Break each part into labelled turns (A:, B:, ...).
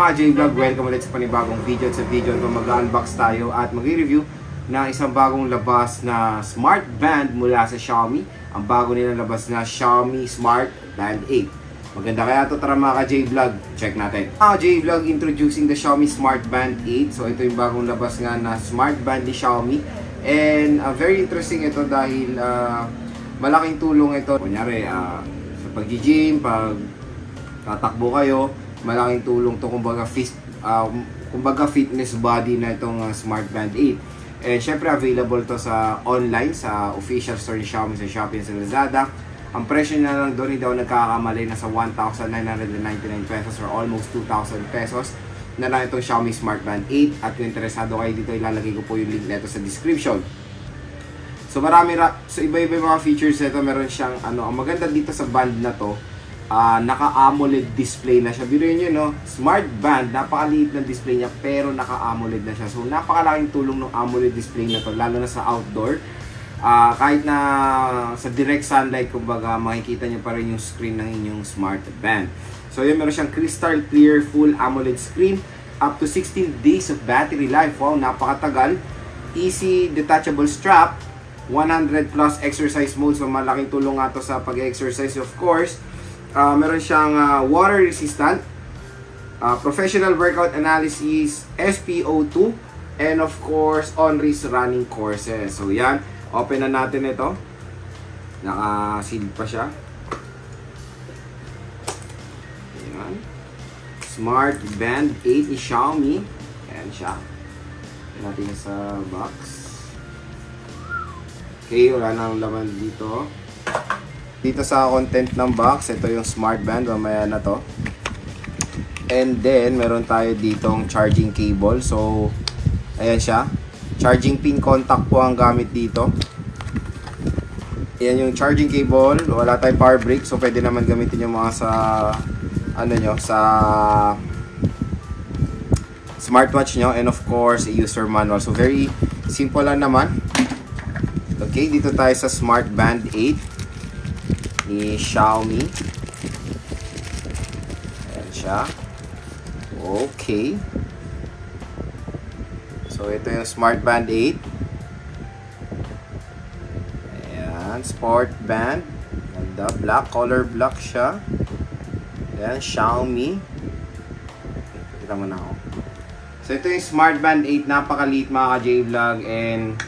A: mga J-Vlog, welcome ulit sa panibagong video. At sa video ito mag-unbox tayo at mag-review na isang bagong labas na smart band mula sa Xiaomi. Ang bago nilang labas na Xiaomi Smart Band 8. Maganda kaya ito, tara mga J-Vlog, check natin. J-Vlog introducing the Xiaomi Smart Band 8. So ito yung bagong labas nga na smart band ni Xiaomi. And very interesting ito dahil malaking tulong ito. Kunyari, sa pag-gym, pag tatakbo kayo, malaking tulong to kumbaga fitness body na itong Smart Band 8. And syempre available to sa online, sa official store ni Xiaomi sa Shopee at sa Lazada. Ang presyo na lang doon, hindi ako nagkakamali, nasa 1,999 pesos or almost 2,000 pesos na lang itong Xiaomi Smart Band 8. At kung interesado kayo dito, ilalagay ko po yung link nito sa description. So iba-iba yung mga features nito. Meron siyang ang maganda dito sa band na to, naka-AMOLED display na siya. Biruin nyo, no? Smart band, napakaliit ng display niya pero naka-AMOLED na siya. So napakalaking tulong ng AMOLED display na to, lalo na sa outdoor. Kahit na sa direct sunlight, kumbaga makikita nyo pa rin yung screen ng inyong smart band. So yun, meron siyang crystal clear full AMOLED screen, up to 16 days of battery life. Wow, napakatagal. Easy detachable strap, 100 plus exercise mode. So malaking tulong nga to sa pag-exercise, of course. Meron siyang water resistant, professional workout analysis, SpO2, and of course on-race running courses. So yan, open na natin ito. Naka-seal pa siya. Yan. Smart Band 8 ni Xiaomi. Ayan siya. Ayan natin sa box. Okay, wala nang laman dito. Dito sa content ng box, ito yung smart band, mamaya na to. And then, meron tayo ditong charging cable. So, ayan siya. Charging pin contact po ang gamit dito. Ayan yung charging cable. Wala tayong power brick. So, pwede naman gamitin yung mga sa, sa smartwatch nyo. And of course, a user manual. So, very simple lang naman. Okay, dito tayo sa Smart Band 8 ni Xiaomi. Ayan siya. Okay. So, ito yung Smart Band 8. Ayan. Sport Band. Ganda. Black. Color black siya. Ayan. Xiaomi. Kita mo na ako. So, ito yung Smart Band 8. Napakaliit mga ka-J-Vlog. And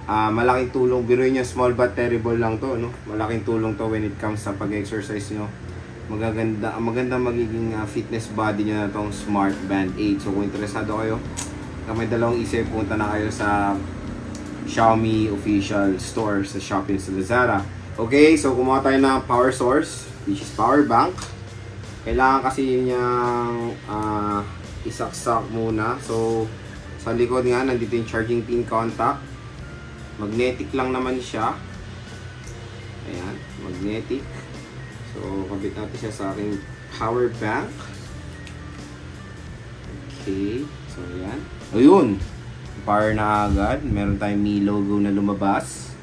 A: malaking tulong. Biruin nyo, small but terrible lang to, no? Malaking tulong to when it comes sa pag-exercise nyo. Maganda magiging fitness body nyo na tong Smart Band 8. So kung interesado kayo, may dalawang isip, punta na kayo sa Xiaomi official store sa Shopee at sa Lazada. Okay, so kumuha tayo ng power source, which is power bank. Kailangan kasi niyang isaksak muna. So sa likod nga, nandito yung charging pin contact. Magnetic lang naman siya. Ayan, magnetic. So, kabit natin siya sa aking power bank. Okay. So, ayan. Ayun! Power na agad. Meron tayong Mi logo na lumabas.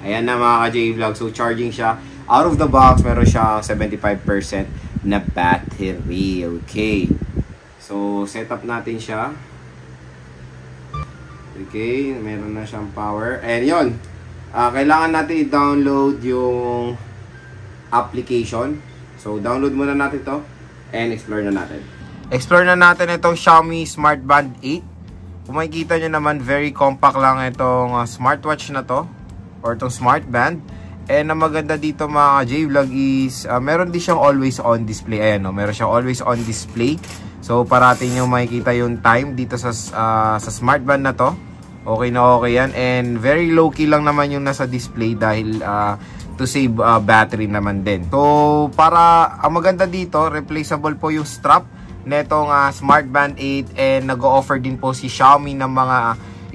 A: Ayan na mga ka-J-Vlog. So, charging siya. Out of the box, meron siya 75% na battery. Okay. So, setup natin siya. Okay, meron na siyang power. And yun, kailangan natin i-download yung application. So, download muna natin to and explore na natin. Explore na natin itong Xiaomi Smart Band 8. Kung makikita nyo naman, very compact lang itong smartwatch na to or itong smart band. And ang maganda dito mga J-Vlog is meron din siyang always on display. Ayan, no? Meron siyang always on display. So, parating nyo makikita yung time dito sa smart band na to. Okay na okay yan. And very low-key lang naman yung nasa display dahil to save battery naman din. So, ang maganda dito, replaceable po yung strap netong Smart Band 8 and nag-o-offer din po si Xiaomi ng mga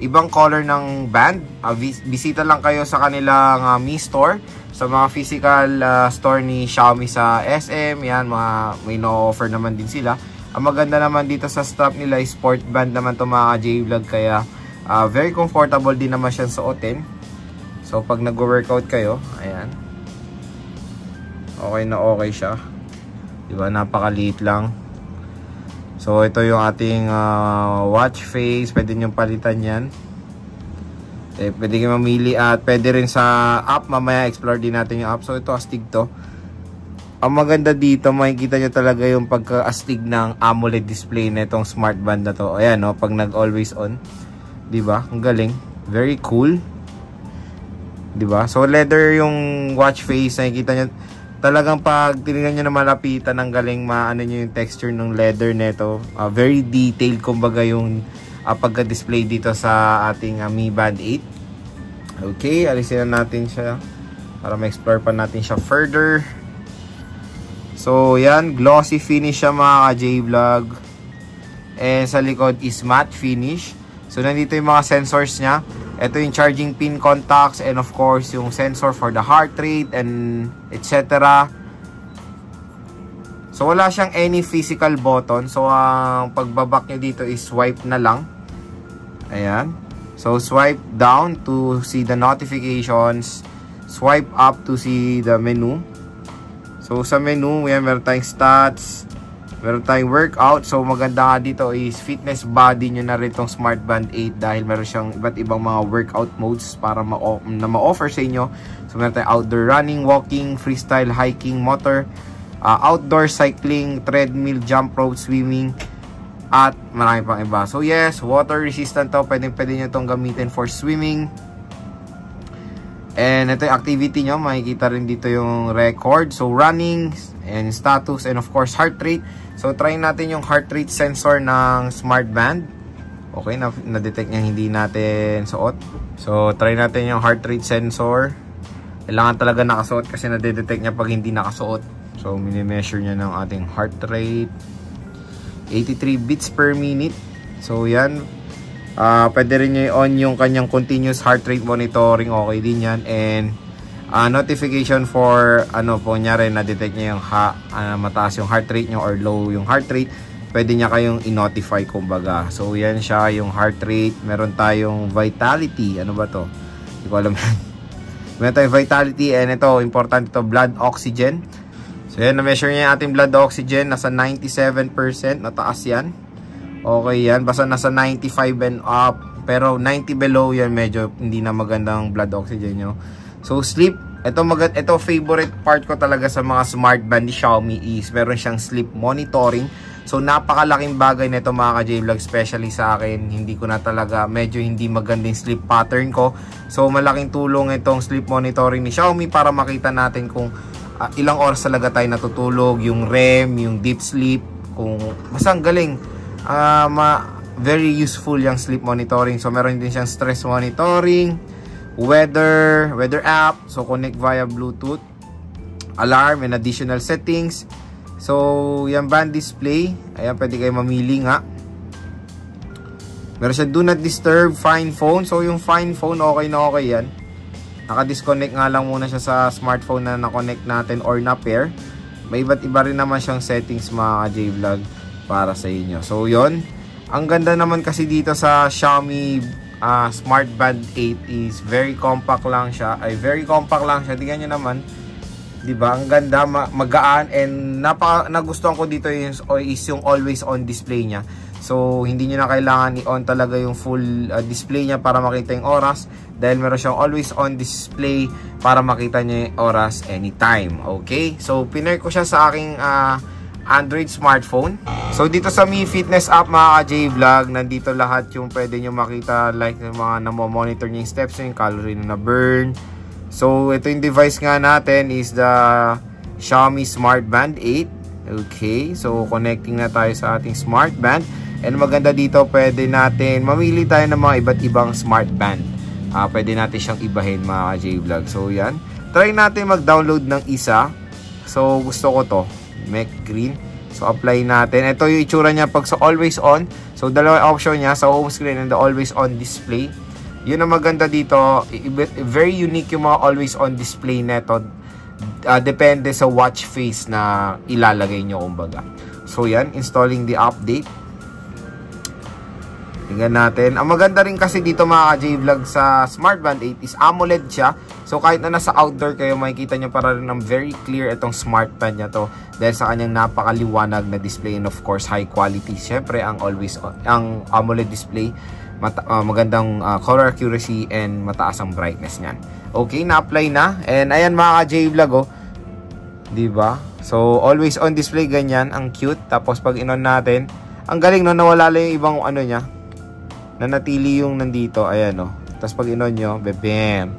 A: ibang color ng band. Bisita lang kayo sa kanilang Mi Store, sa mga physical store ni Xiaomi sa SM. Yan, may no-offer naman din sila. Ang maganda naman dito sa strap nila, sport band naman to mga J-Vlog, kaya very comfortable din naman siya suotin. So pag nag-workout kayo, ayan, okay na okay siya. Diba? Napakaliit lang. So, ito yung ating watch face. Pwede nyo palitan yan. Pwede kayo mamili at pwede rin sa app. Mamaya explore din natin yung app. So, ito astig to. Ang maganda dito, makikita nyo talaga yung pagka-astig ng AMOLED display na itong smart band na to. Ayan, no? Pag nag-always on. Diba? Ang galing. Very cool. Diba? So, leather yung watch face. Nakikita nyo. Talagang pag tinignan nyo na malapitan, ang galing maano nyo yung texture ng leather neto. Very detailed kumbaga yung pagka-display dito sa ating Mi Band 8. Okay, alisin na natin siya para ma-explore pa natin siya further. So, yan. Glossy finish siya mga ka-J-Vlog. And sa likod is matte finish. So, nandito yung mga sensors niya. Ito yung charging pin contacts and of course yung sensor for the heart rate and etc. So wala siyang any physical button. So ang pagbabak nyo dito is swipe na lang. Ayan. So swipe down to see the notifications. Swipe up to see the menu. So sa menu, yan, meron tayong stats. Meron tayong workout. So maganda nga dito is fitness body nyo na rin itong Smart Band 8 dahil meron siyang iba't ibang mga workout modes para ma-offer sa inyo. So meron tayong outdoor running, walking, freestyle, hiking, motor, outdoor cycling, treadmill, jump rope, swimming, at marami pang iba. So yes, water resistant to. Pwede nyo itong gamitin for swimming. And ito yung activity nyo. Makikita rin dito yung record. So running and status and of course heart rate. So, try natin yung heart rate sensor ng Smart Band. Okay, na-detect niya hindi natin suot. So, try natin yung heart rate sensor. Kailangan talaga nakasuot kasi na-detect niya pag hindi nakasuot. So, mini-measure niya ng ating heart rate. 83 beats per minute. So, yan. Pwede rin niya i-on yung kanyang continuous heart rate monitoring. Okay din yan. And notification for po niya rin na-detect niya yung mataas yung heart rate niyo or low yung heart rate, pwede niya kayong i-notify kumbaga. So yan siya yung heart rate. Meron tayong vitality. Ano ba to? Hindi ko alam. Meron tayong vitality and ito, important ito, blood oxygen. So yan, na-measure niya yung ating blood oxygen. Nasa 97%. Nataas yan. Okay yan. Basta nasa 95 and up. Pero 90 below yan, medyo hindi na magandang blood oxygen nyo. So, sleep. Ito favorite part ko talaga sa mga smart band ni Xiaomi is meron siyang sleep monitoring. So, napakalaking bagay nito mga ka-J-Vlog, especially sa akin. Hindi ko na talaga, medyo hindi magandang sleep pattern ko. So, malaking tulong itong sleep monitoring ni Xiaomi para makita natin kung ilang oras talaga tayo natutulog, yung REM, yung deep sleep. Kung masang galing. Very useful yung sleep monitoring. So, meron din siyang stress monitoring. Weather app, so connect via Bluetooth, alarm and additional settings. So yung band display, ayan, pwede kayo mamili nga. Meron siya do not disturb, find phone. So yung find phone, okay na okay yan. Naka-disconnect nga lang muna siya sa smartphone na na-connect natin or na-pair. May iba't iba rin naman siyang settings mga J-Vlog para sa inyo. So yon, ang ganda naman kasi dito sa Xiaomi Smart Band 8 is very compact lang siya. Tingnan nyo naman, 'di ba? Ang ganda, magaan, and nagustuhan ko dito is yung always on display niya. So hindi niyo na kailangan i-on talaga yung full display niya para makita yung oras, dahil meron siyang always on display para makita niyo yung oras anytime. Okay? So pinair ko siya sa aking Android smartphone. So dito sa Mi Fitness app mga ka-J-Vlog, nandito lahat yung pwede nyo makita, like yung mga namomonitor nyo yung steps, yung calorie na burn. So ito yung device nga natin is the Xiaomi Smart Band 8. Okay, so connecting na tayo sa ating Smart Band. And maganda dito, pwede natin mamili tayo ng mga iba't ibang Smart Band. Pwede natin siyang ibahin mga ka-J-Vlog. So yan, try natin mag-download ng isa. So gusto ko to, Mac Green. So apply natin. Ito yung itsura niya pag sa always on. So dalawa option niya, sa home screen and the always on display. Yun ang maganda dito. Very unique yung mga always on display neto. Depende sa watch face na ilalagay nyo kumbaga. So yan, installing the update. Tingnan natin. Ang maganda rin kasi dito mga ka-J-Vlog sa Smart Band 8 is AMOLED siya. So kahit na nasa outdoor kayo, makikita nyo para rin ng very clear itong Smart Band niya to. Dahil sa kanyang napakaliwanag na display and of course high quality. Siyempre ang AMOLED display, magandang color accuracy and mataas ang brightness niyan. Okay, na-apply na. And ayan mga ka-J-Vlog, oh. Diba? So always on display, ganyan. Ang cute. Tapos pag in-on natin, ang galing no, nawala lang yung ibang ano niya. Nanatili yung nandito, ayan o. Tapos pag in-on nyo, bam!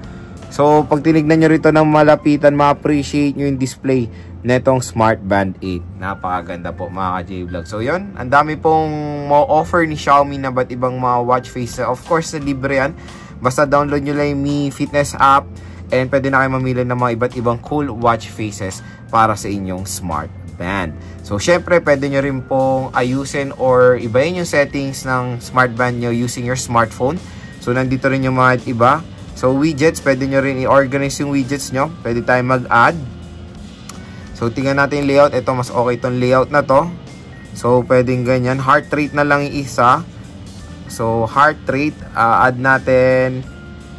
A: So, pag tinignan nyo rito ng malapitan, ma-appreciate nyo yung display netong Smart Band 8. Napakaganda po mga ka-J-Vlog. So, yun. Ang dami pong ma-offer ni Xiaomi na ba't ibang mga watch face. Of course, libre yan. Basta download nyo lang yung Mi Fitness app and pwede na kayo mamili ng mga iba't ibang cool watch faces para sa inyong Smart Band. So, syempre, pwede nyo rin pong ayusin or ibahin yung settings ng Smart Band nyo using your smartphone. So, nandito rin yung mga iba. So, widgets, pwede nyo rin i-organize yung widgets nyo. Pwede tayo mag-add. So, tingnan natin yung layout. Ito, mas okay itong layout na to. So, pwedeng ganyan. Heart rate na lang yung isa. So, heart rate, add natin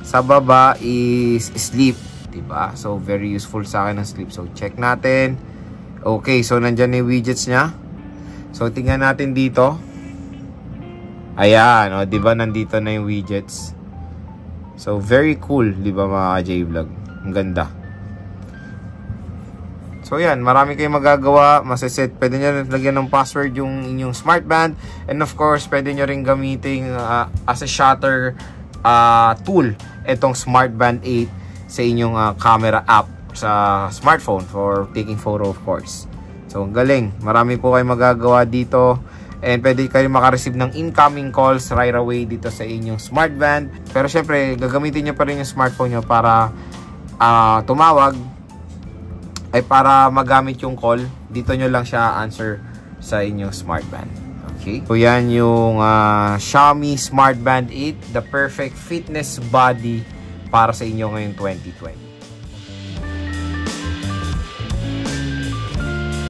A: sa baba is sleep. Diba? So, very useful sa akin ang sleep. So, check natin. Okay, so nandyan na yung widgets niya. So, tingnan natin dito. Ayan, o, diba nandito na yung widgets. So, very cool, diba mga J-Vlog? Ang ganda. So, yan, marami kayong magagawa. Masaset, pwede nyo rin lagyan ng password yung inyong Smart Band. And of course, pwede nyo rin gamitin as a shutter tool itong Smart Band 8 sa inyong camera app sa smartphone for taking photo of course. So, ang galing. Marami po kayong magagawa dito. And pwede kayo makareceive ng incoming calls right away dito sa inyong Smart Band. Pero syempre, gagamitin nyo pa rin yung smartphone nyo para tumawag ay para magamit yung call. Dito nyo lang siya answer sa inyong Smart Band. Okay? So, yan yung Xiaomi Smart Band 8. The perfect fitness body para sa inyo ngayong 2020.